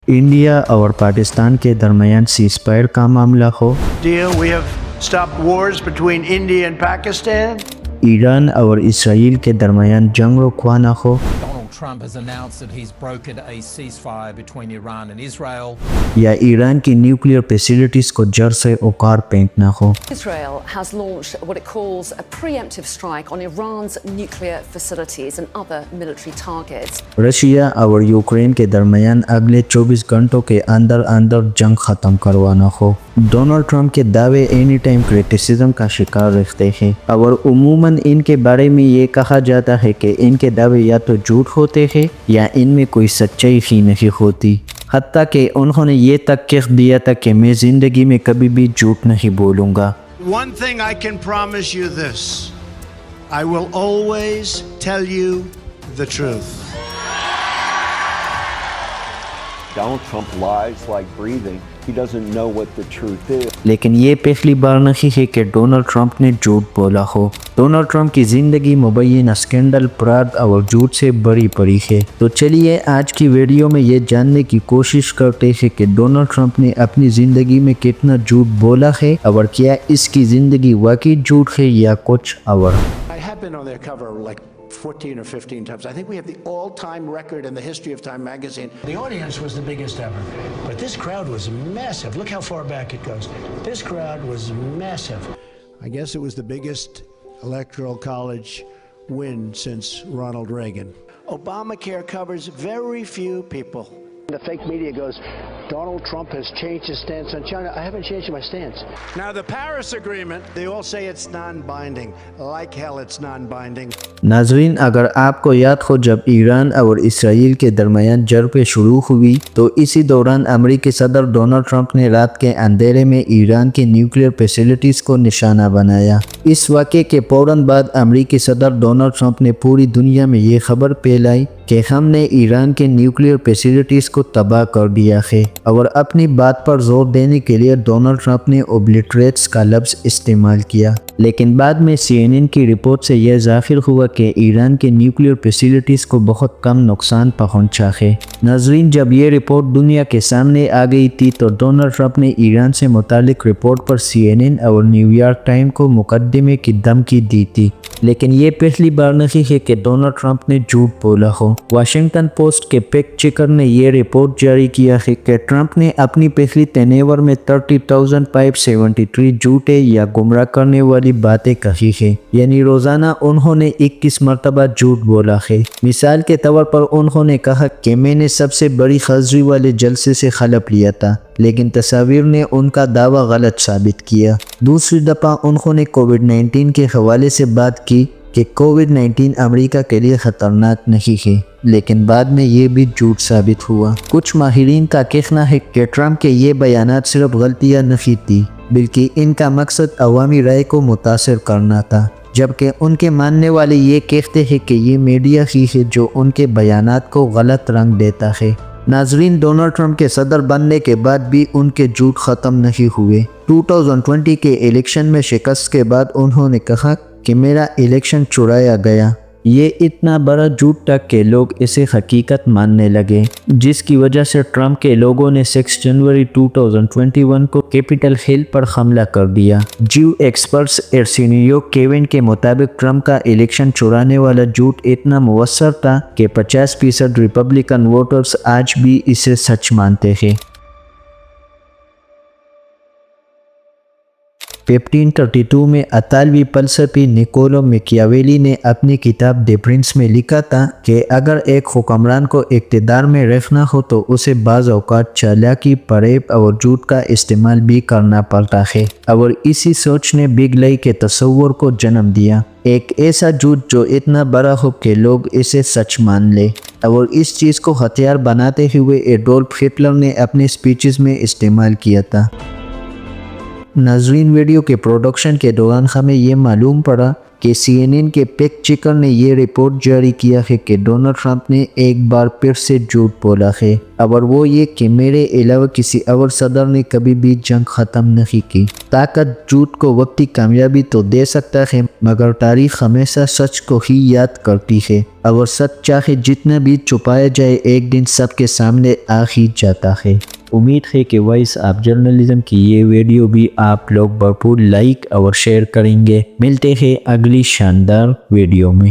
India اور پاکستان کے درمیان سیز فائر کا معاملہ ہو، deal. We have stopped wars between India and Pakistan. Iran اور اسرائیل کے درمیان جنگ رکوانا ہو، Donald Trump has announced that he's brokered a ceasefire between Iran and Israel. یا ایران کی نیوکلیئر فیسلٹیز کو جڑ سے اکھاڑ پھینکنا ہو۔ Israel has launched what it calls a preemptive strike on Iran's nuclear facilities and other military targets. Russia اور Ukraine کے درمیان اگلے 24 گھنٹوں کے اندر اندر جنگ ختم کروانا ہو۔ ڈونلڈ ٹرمپ کے دعوے اینی ٹائم کرٹیسزم کا شکار رہتے ہیں اور عموماً ان کے بارے میں یہ کہا جاتا ہے کہ ان کے دعوے یا تو جھوٹ ہوتے ہیں یا ان میں کوئی سچائی ہی نہیں ہوتی، حتیٰ کہ انہوں نے یہ تک کہہ دیا تھا کہ میں زندگی میں کبھی بھی جھوٹ نہیں بولوں گا۔ One thing I can promise you this: I will always tell you the truth. Donald Trump lies like breathing. He doesn't know what the truth is. لیکن یہ پہلی بار نہیں ہے کہ ڈونلڈ ٹرمپ نے جھوٹ بولا ہو۔ ڈونلڈ ٹرمپ کی زندگی مبینہ اسکینڈل، پراد اور جھوٹ سے بھری پڑی ہے۔ تو چلیے آج کی ویڈیو میں یہ جاننے کی کوشش کرتے ہیں کہ ڈونلڈ ٹرمپ نے اپنی زندگی میں کتنا جھوٹ بولا ہے اور کیا اس کی زندگی واقعی جھوٹ ہے یا کچھ اور۔ I have been on their cover like 14 or 15 times. I think we have the all-time record in the history of Time magazine. The audience was the biggest ever, but this crowd was massive. Look how far back it goes. This crowd was massive. I guess it was the biggest electoral college win since Ronald Reagan. Obamacare covers very few people. The fake media goes, Donald Trump has changed his stance on China. I haven't changed my stance. Now, the Paris Agreement, they all say it's non-binding. Like hell, it's non-binding. ناظرین، اگر آپ کو یاد ہو جب ایران اور اسرائیل کے درمیان جنگ شروع ہوئی تو اسی دوران امریکی صدر ڈونلڈ ٹرمپ نے رات کے اندھیرے میں ایران کی نیوکلیئر فیسلٹیز کو نشانہ بنایا۔ اس واقعے کے فوراً بعد امریکی صدر ڈونلڈ ٹرمپ نے پوری دنیا میں یہ خبر پھیلائی کہ ہم نے ایران کے نیوکلیئر فیسلٹیز کو تباہ کر دیا ہے، اور اپنی بات پر زور دینے کے لیے ڈونلڈ ٹرمپ نے اوبلیٹریٹس کا لفظ استعمال کیا۔ لیکن بعد میں CNN کی رپورٹ سے یہ ظاہر ہوا کہ ایران کے نیوکلیئر فیسلٹیز کو بہت کم نقصان پہنچا ہے۔ ناظرین، جب یہ رپورٹ دنیا کے سامنے آ گئی تھی تو ڈونلڈ ٹرمپ نے ایران سے متعلق رپورٹ پر CNN اور نیو یارک ٹائم کو مقدمے کی دھمکی دی تھی۔ لیکن یہ پہلی بار نہیں ہے کہ ڈونلڈ ٹرمپ نے جھوٹ بولا ہو۔ واشنگٹن پوسٹ کے فیکٹ چیکر نے یہ رپورٹ جاری کیا ہے کہ ٹرمپ نے اپنی پہلی تینور میں 30,573 جھوٹے یا گمراہ کرنے والی باتیں کہی ہے، یعنی روزانہ انہوں نے 21 مرتبہ جھوٹ بولا ہے۔ مثال کے طور پر انہوں نے کہا کہ میں نے سب سے بڑی خضری والے جلسے سے حلف لیا تھا، لیکن تصاویر نے ان کا دعویٰ غلط ثابت کیا۔ دوسری دفعہ انہوں نے کووڈ-19 کے حوالے سے بات کی کہ کووڈ-19 امریکہ کے لیے خطرناک نہیں ہے، لیکن بعد میں یہ بھی جھوٹ ثابت ہوا۔ کچھ ماہرین کا کہنا ہے کہ ٹرمپ کے یہ بیانات صرف غلطیاں نہیں تھی، بلکہ ان کا مقصد عوامی رائے کو متاثر کرنا تھا، جبکہ ان کے ماننے والے یہ کہتے ہیں کہ یہ میڈیا ہی ہے جو ان کے بیانات کو غلط رنگ دیتا ہے۔ ناظرین، ڈونلڈ ٹرمپ کے صدر بننے کے بعد بھی ان کے جھوٹ ختم نہیں ہوئے۔ 2020 کے الیکشن میں شکست کے بعد انہوں نے کہا کہ میرا الیکشن چرایا گیا۔ یہ اتنا بڑا جھوٹ تھا کہ لوگ اسے حقیقت ماننے لگے، جس کی وجہ سے ٹرمپ کے لوگوں نے 6 جنوری 2021 کو کیپٹل ہل پر حملہ کر دیا۔ جیو ایکسپرٹس ارسینیو کیون کے مطابق ٹرمپ کا الیکشن چرانے والا جھوٹ اتنا مؤثر تھا کہ 50% ریپبلکن ووٹرز آج بھی اسے سچ مانتے ہیں۔ 1532 میں اطالوی فلسفی نیکولو میکیاویلی نے اپنی کتاب دی پرنس میں لکھا تھا کہ اگر ایک حکمران کو اقتدار میں رکھنا ہو تو اسے بعض اوقات چالاکی، فریب اور جھوٹ کا استعمال بھی کرنا پڑتا ہے، اور اسی سوچ نے بگ لائی کے تصور کو جنم دیا، ایک ایسا جھوٹ جو اتنا بڑا ہو کہ لوگ اسے سچ مان لیں، اور اس چیز کو ہتھیار بناتے ہوئے ایڈولف ہٹلر نے اپنے سپیچز میں استعمال کیا تھا۔ ناظرین، ویڈیو کے پروڈکشن کے دوران ہمیں یہ معلوم پڑا کہ CNN کے فیکٹ چیکر نے یہ رپورٹ جاری کیا ہے کہ ڈونلڈ ٹرمپ نے ایک بار پھر سے جھوٹ بولا ہے، اور وہ یہ کہ میرے علاوہ کسی اور صدر نے کبھی بھی جنگ ختم نہیں کی۔ طاقت جھوٹ کو وقتی کامیابی تو دے سکتا ہے، مگر تاریخ ہمیشہ سچ کو ہی یاد کرتی ہے، اور سچ چاہے جتنا بھی چھپایا جائے ایک دن سب کے سامنے آ ہی جاتا ہے۔ امید ہے کہ وائس آف جرنلزم کی یہ ویڈیو بھی آپ لوگ بھرپور لائک اور شیئر کریں گے۔ ملتے ہیں اگلی شاندار ویڈیو میں۔